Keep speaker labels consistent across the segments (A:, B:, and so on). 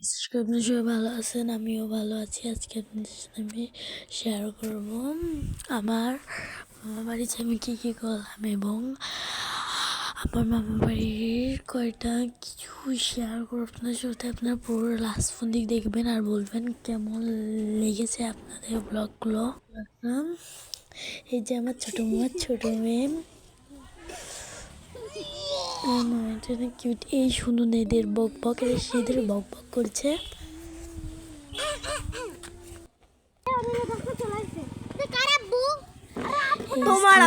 A: আপনারা সবাই ভালো আছেন, আমিও ভালো আছি। আজকে আপনাদের সাথে আমি শেয়ার করব আমার মামা বাড়ি যে আমি কী কী করলাম এবং আমার মামা বাড়ির কয়টা কিছু শেয়ার করব আপনাদের সাথে। আপনারা পুরো লাস্ট ফোন দিক দেখবেন আর বলবেন কেমন লেগেছে আপনাদের ব্লগগুলো। এই যে আমার ছোটো মেয়ে কিউট, এই শুনুন এদের বক বক, সেদের বক বক করছে।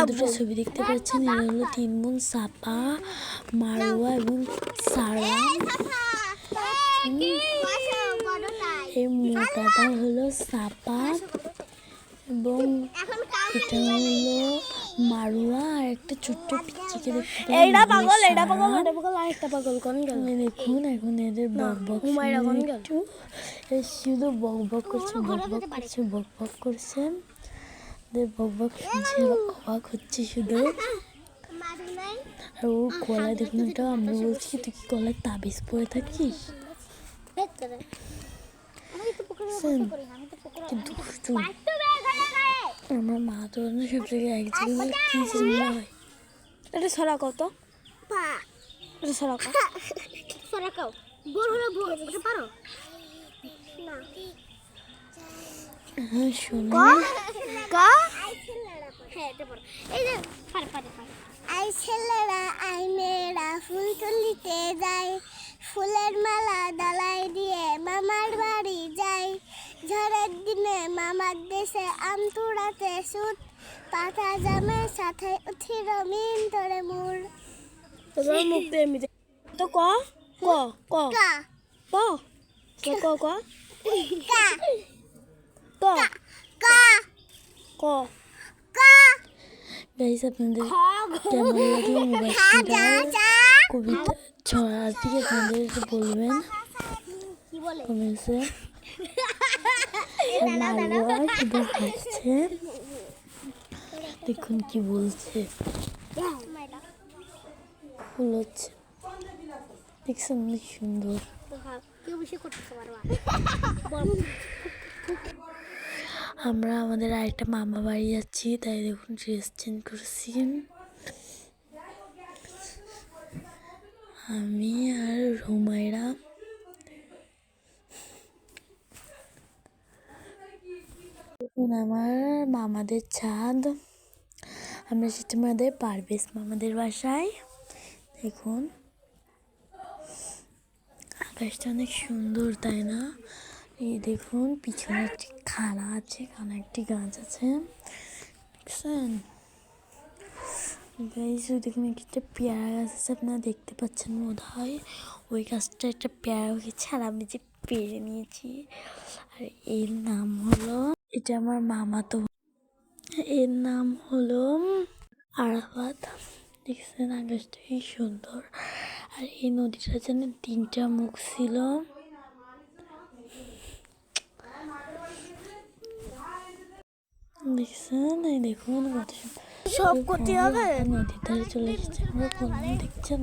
A: দুটো ছবি দেখতে পাচ্ছেন, এরা হলো 3 বোন সাপা, মারুয়া এবং সারা। এই মোটাটা হলো সাপা এবং এটা হলো মারুয়া আর একটা ছোট্ট পিচ্চিকে দেখতে দেখুন। এখন এদের বক বক একটু শুধু বক বক করছে এদের বক বক শুনছে, অবাক হচ্ছে শুধু। আর ওর গলায় দেখুন, এটা আমরা বলছি তুই কি গলায় তাবিজ পরে থাকিস, আমার মা তো সব জায়গায় এক জায়গায় কি মনে হয়। এটা সরা কত
B: ফুল তুলিতে যায়, ফুলের মালা ডালাই দিয়ে মামার বাড়ি যাই। ঝড়ের দিনে মামার দেশে আম তুড়াতে সুট, পাতা জামের সাথে উঠি রমিন ধরে মোর।
A: মুখ দিয়ে এমনি তো ক ক ক ক ক ক ক গাইস, আপনাদের কেমন লাগলো মোবাইলটার কবিতা ছড়ার দিকে আপনাদের বলবেন কমেন্টসে। শুধু হাসছে, দেখুন কি বলছে, ফুল হচ্ছে দেখছেন, অনেক সুন্দর। আমরা আমাদের আরেকটা মামা বাড়ি যাচ্ছি, তাই দেখুন ড্রেস চেঞ্জ করছি আমি আর রুমাইরা। দেখুন আমার মামাদের ছাদ, আমরা সেটা আমাদের পারভেজ মামাদের বাসায়। দেখুন আকাশটা অনেক সুন্দর, তাই না? এই দেখুন পিছনে একটি খানা আছে, খানা একটি গাছ আছে, দেখছেন গাইস? ওই দেখুন একটা পেয়ারা গাছ আছে, আপনারা দেখতে পাচ্ছেন বোধ হয়। ওই গাছটা একটা পেয়ারা হয়েছে আর আমি যে পেরে নিয়েছি। আর এর নাম হলো, এটা আমার মামা, তো এর নাম হলো আরাফাত। দেখছেন আকাশটা কি সুন্দর। আর এই নদীটা যেন 3টা মুখ ছিল। দেখছেন, এই দেখুন সব করতে হবে। নদীর ধারে চলে এসেছে, আমরা দেখছেন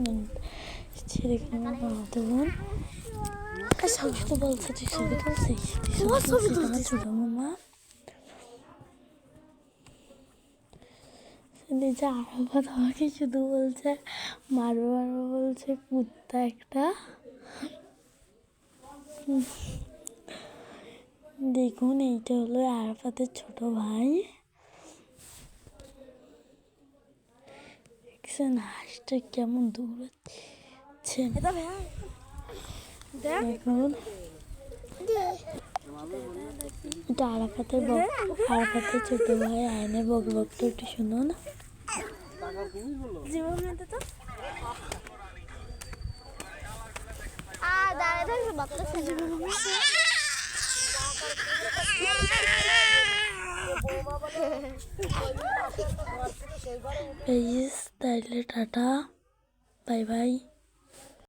A: দেখুন আমার মামা তো বোন সব তো বলছে তুই ছবি তুলছিস, আমার ছোট মামা। যে আরাফাত আমাকে শুধু বলছে মারবো বলছে, কুত্তা একটা। দেখুন এইটা হলো আরাফাতের ছোট ভাই, দেখছেন হাঁসটা কেমন দৌড়াচ্ছে। দেখুন এটা আরাফাতের ছোট ভাই আয়নের বকবকটা একটু শুনুন। তাইলে টাটা, বাই বাই।